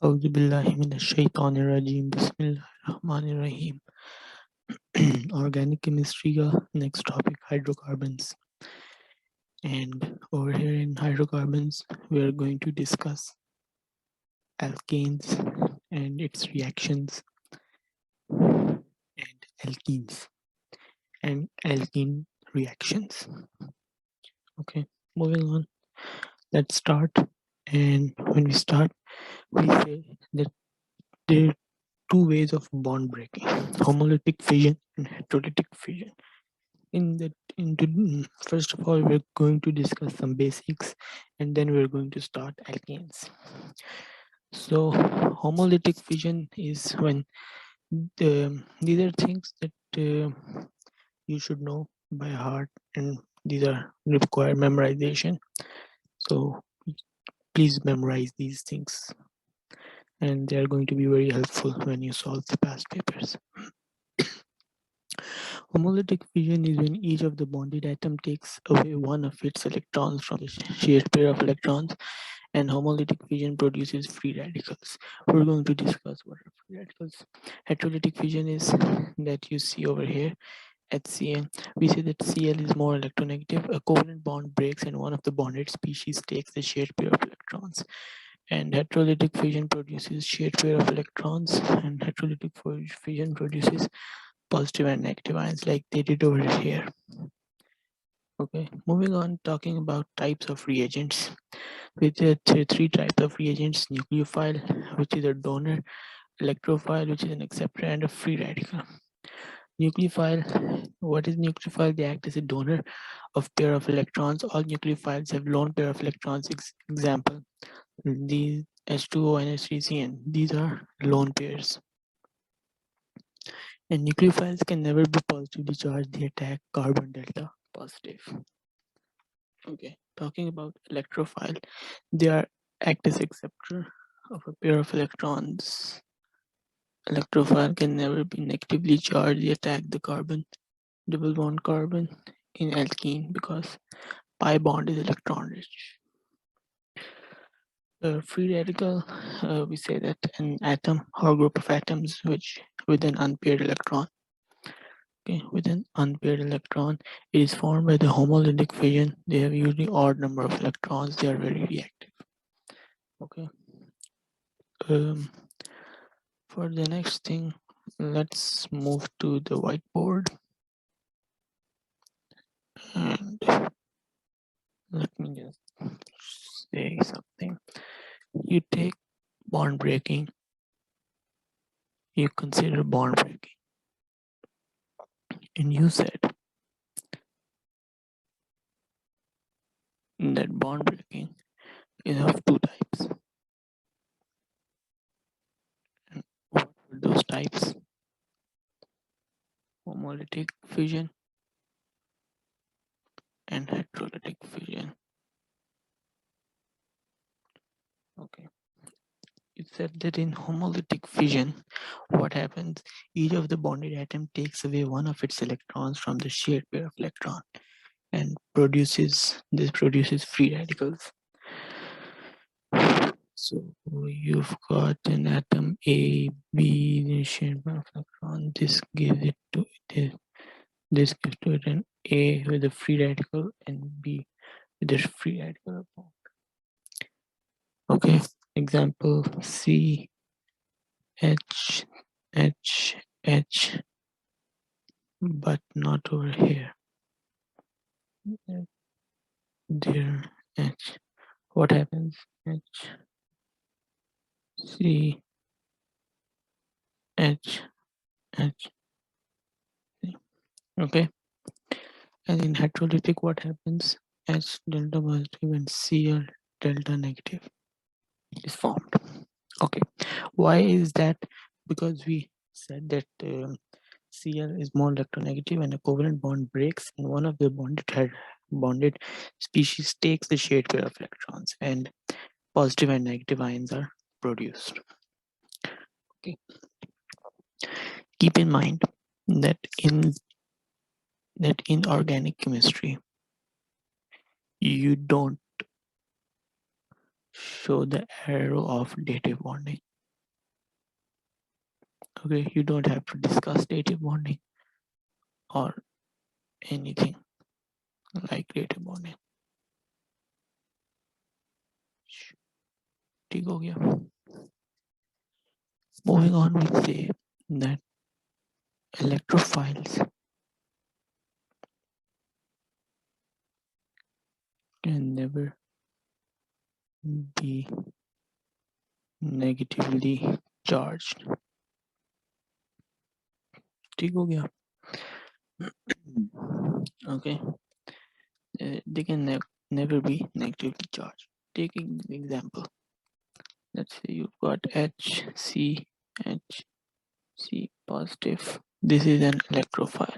أعوذ بالله من الشيطان الرجيم بسم الله الرحمن الرحيم. Organic chemistry का next topic hydrocarbons, and over here in hydrocarbons we are going to discuss alkanes and its reactions and alkenes and alkene reactions. Okay, moving on, let's start. And when we start, we say that there are two ways of bond breaking: homolytic fusion and hydrolytic fusion. First of all, we're going to discuss some basics, and then we're going to start alkanes. So homolytic fusion is when these are things that you should know by heart, and these are require memorization. So please memorize these things, and they are going to be very helpful when you solve the past papers. Homolytic fusion is when each of the bonded atom takes away one of its electrons from the shared pair of electrons, and homolytic fusion produces free radicals. We're going to discuss what are free radicals. Hydrolytic fusion is that you see over here, HCl. We say that Cl is more electronegative. A covalent bond breaks and one of the bonded species takes the shared pair of electrons. And hydrolytic fusion produces shared pair of electrons, and hydrolytic fusion produces positive and negative ions like they did over here. Okay, moving on, talking about types of reagents. With three types of reagents: nucleophile, which is a donor; electrophile, which is an acceptor; and a free radical. Nucleophile, what is nucleophile? They act as a donor of pair of electrons. All nucleophiles have lone pair of electrons. Example, these H2O and H3CN. These are lone pairs. And nucleophiles can never be positively charged. They attack carbon delta positive. Okay, talking about electrophile, they are act as acceptor of a pair of electrons. Electrophile can never be negatively charged. They attack the carbon, double bond carbon in alkene because pi bond is electron rich. Free radical, we say that an atom or group of atoms which with an unpaired electron. Okay, with an unpaired electron, it is formed by the homolytic fusion. They have usually odd number of electrons. They are very reactive. Okay. For the next thing, let's move to the whiteboard, and let me just say something. You take bond breaking, you consider bond breaking, and you said that bond breaking is of two types. And what were those types? Homolytic fusion and hydrolytic fusion. Okay. You said that in homolytic fusion, what happens? Each of the bonded atom takes away one of its electrons from the shared pair of electrons and produces free radicals. So you've got an atom A, B, the shared pair of electron. This gives it to it. This gives to it an A with a free radical and B with a free radical. Okay. Example C, H, H, H, but not over here. There, H. What happens? H, C, H, H. C. Okay. And in hydrolytic, what happens? H delta positive and Cl delta negative is formed. Okay. Why is that? Because we said that Cl is more electronegative, and a covalent bond breaks, and one of the bonded species takes the shared pair of electrons, and positive and negative ions are produced. Okay. Keep in mind that in organic chemistry, you don't show the arrow of dative bonding. Okay, you don't have to discuss dative bonding or anything like dative bonding. ठीक हो गया. Moving on, we say that electrophiles can never be negatively charged. ठीक हो गया. Okay, they can never be negatively charged. Take an example. Let's say you've got HC positive. This is an electrophile.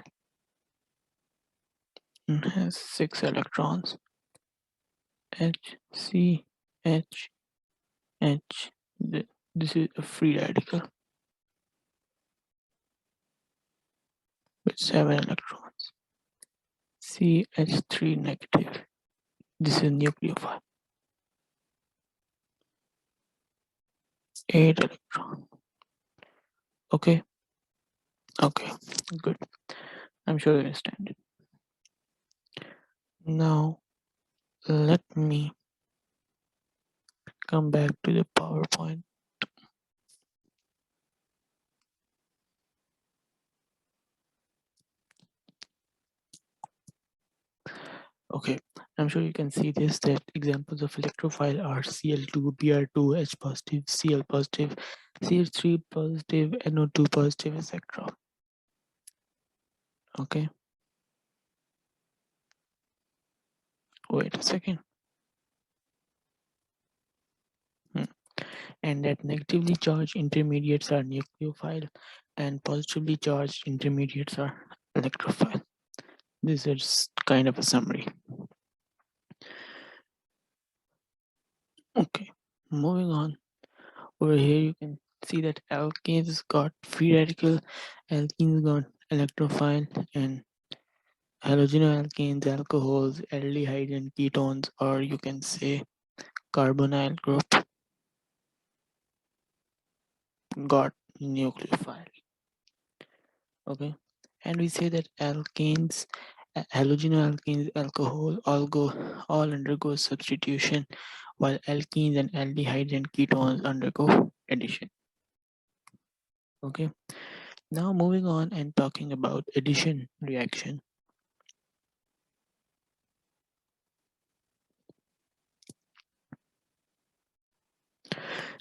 It has 6 electrons. HC H. This is a free radical with 7 electrons. CH3 negative. This is nucleophile. 8 electron. Okay. Okay. Good. I'm sure you understand it. Now let me come back to the PowerPoint. Okay, I'm sure you can see this, that examples of electrophile are Cl2, Br2, H positive, Cl positive, CH3 positive, NO2 positive, etc. Okay, wait a second. And that negatively charged intermediates are nucleophile and positively charged intermediates are electrophile. This is kind of a summary. Okay, moving on. Over here you can see that alkanes got free radical, alkenes got electrophile, and halogenoalkanes, alcohols, aldehydes, and ketones, or you can say carbonyl group, got nucleophile. Okay, and we say that alkanes, halogenoalkanes, alcohol, all undergo substitution, while alkenes and aldehydes and ketones undergo addition. Okay, now moving on and talking about addition reaction.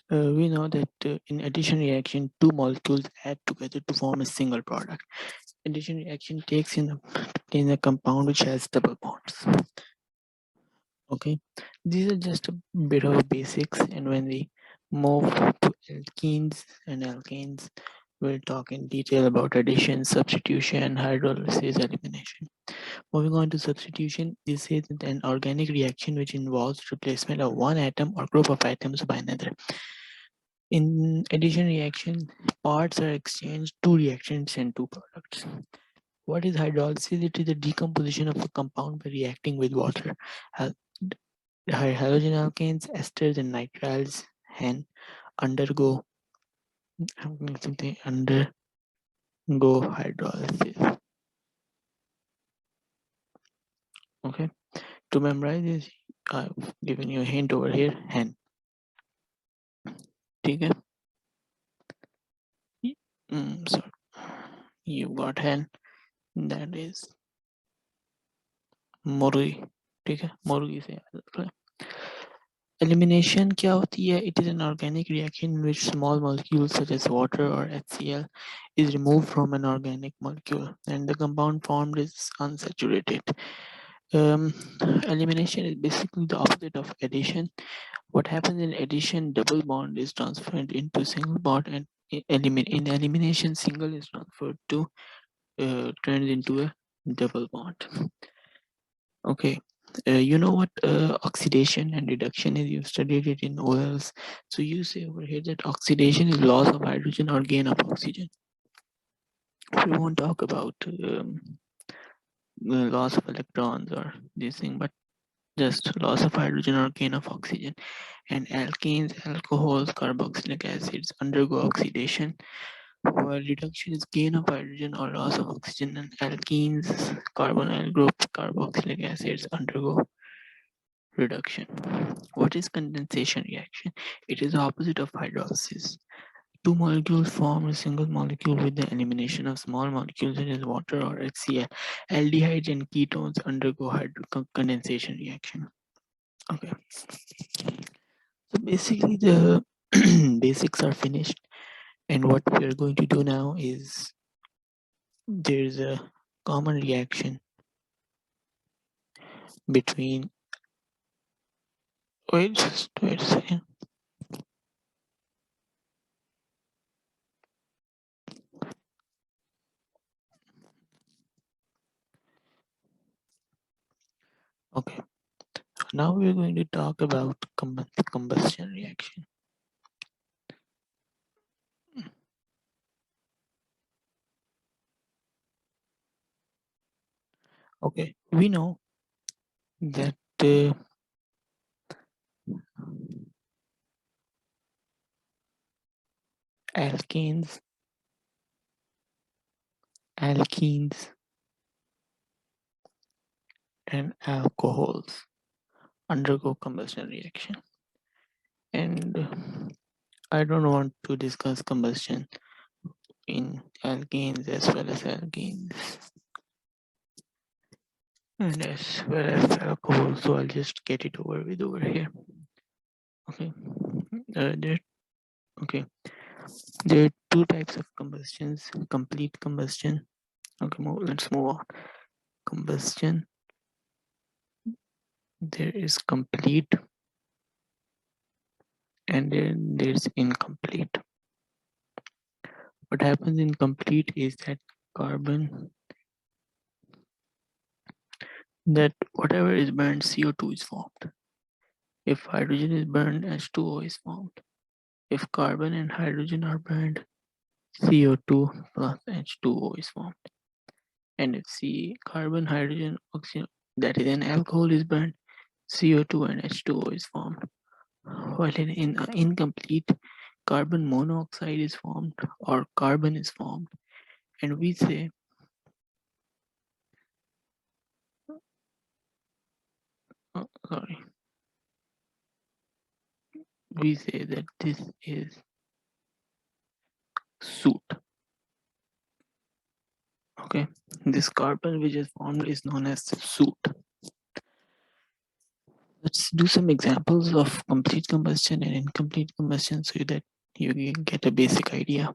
We know that in addition reaction, two molecules add together to form a single product. Addition reaction takes in a compound which has double bonds. Okay, these are just a bit of basics, and when we move to alkenes and alkanes, we'll talk in detail about addition, substitution, hydrolysis, elimination. Moving on to substitution, this is an organic reaction which involves replacement of one atom or group of atoms by another. In addition reaction, parts are exchanged, two reactions and two products. What is hydrolysis? It is the decomposition of a compound by reacting with water. Halogen alkanes, esters, and nitriles undergo hydrolysis. Okay, to memorize this, I've given you a hint over here. Hen. Okay. Sorry, you got hen. That is मुर्गी. ठीक है, मुर्गी से elimination क्या होती है? It is an organic reaction in which small molecules such as water or HCl is removed from an organic molecule and the compound formed is unsaturated. Elimination is basically the opposite of addition. What happens in addition, double bond is transferred into single bond, and in elimination, single is transferred to turns into a double bond. Okay, you know what oxidation and reduction is? You've studied it in oils. So you say over here that oxidation is loss of hydrogen or gain of oxygen. We won't talk about loss of electrons or this thing, but just loss of hydrogen or gain of oxygen. And alkanes, alcohols, carboxylic acids undergo oxidation, while reduction is gain of hydrogen or loss of oxygen, and alkenes, carbonyl groups, carboxylic acids undergo reduction. What is condensation reaction? It is the opposite of hydrolysis. Two molecules form a single molecule with the elimination of small molecules such as water or HCl. Aldehydes and ketones undergo condensation reaction. Okay, so basically the basics are finished, and what we are going to do now is there's a common reaction between. Just wait a second. Okay, now we're going to talk about combustion reaction. Okay, we know that alkanes, alkenes, and alcohols undergo combustion reaction. And I don't want to discuss combustion in alkanes as well as alkenes and as well as alcohol, so I'll just get it over with over here. Okay, there. Okay, there are two types of combustions: complete combustion. Okay, let's move on. Combustion. There is complete, and then there's incomplete. What happens in complete is that carbon, that whatever is burned, CO2 is formed. If hydrogen is burned, H2O is formed. If carbon and hydrogen are burned, CO2 plus H2O is formed. And if carbon, hydrogen, oxygen, that is an alcohol is burned, CO2 and H2O is formed. While in incomplete, carbon monoxide is formed or carbon is formed. And we say, sorry, we say that this is soot. Okay, this carbon which is formed is known as soot. Let's do some examples of complete combustion and incomplete combustion so that you can get a basic idea.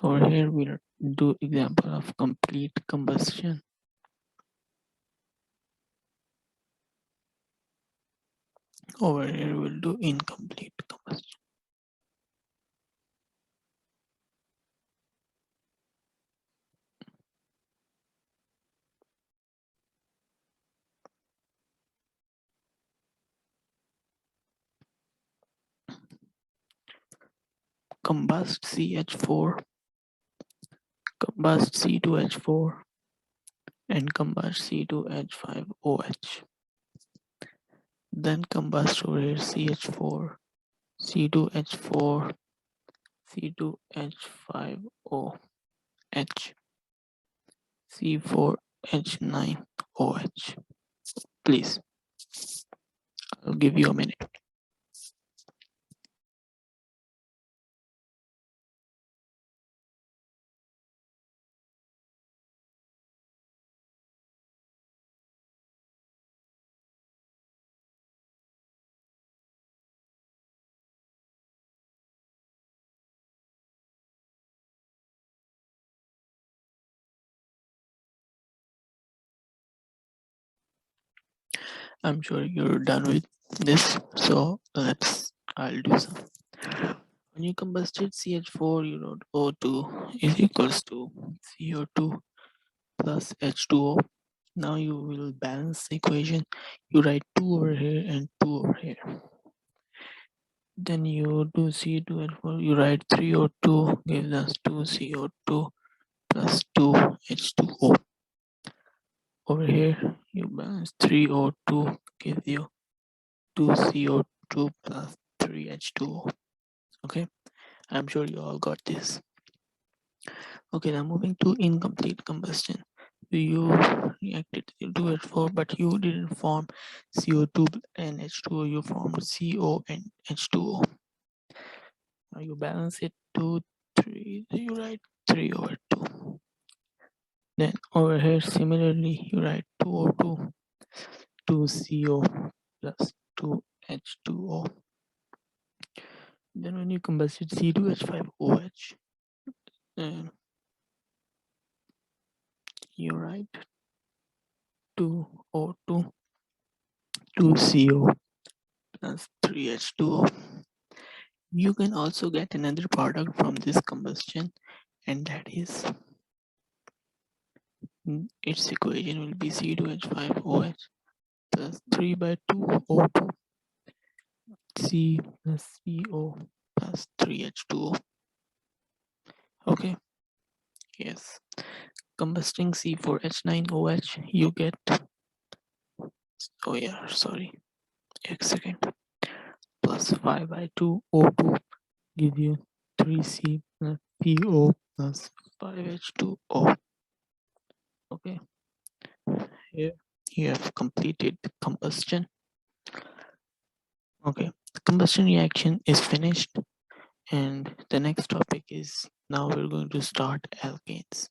Over here we'll do example of complete combustion. Over here we'll do incomplete combustion. Combust CH4, combust C2H4, and combust C2H5OH. Then combust over here CH4, C2H4, C2H5OH, C4H9OH. Please, I'll give you a minute. I'm sure you're done with this, so I'll do some. When you combusted CH4, you wrote O2 is equals to CO2 plus H2O. Now you will balance the equation. You write 2 over here and 2 over here. Then you do C2H4, you write 3O2 gives us 2CO2 plus 2H2O. Over here, you balance 3O2 gives you 2CO2 plus 3H2O. Okay, I'm sure you all got this. Okay, now moving to incomplete combustion. You reacted to H4, but you didn't form CO2 and H2O, you formed CO and H2O. Now you balance it to 3, you write 3 over 2. Then over here, similarly, you write 2O2, 2CO plus 2H2O. Then when you combust it, C2H5OH, and you write 2O2, 2CO plus 3H2O. You can also get another product from this combustion, and that is its equation will be C2H5OH plus 3 by 2 O2 C plus CO plus 3H2O. Okay, yes. Combusting C4H9OH, you get, oh yeah, sorry, a second, plus 5 by 2 O2 give you 3C plus CO plus 5H2O. Okay, here you have completed the combustion. Okay, the combustion reaction is finished, and the next topic is now we're going to start alkanes.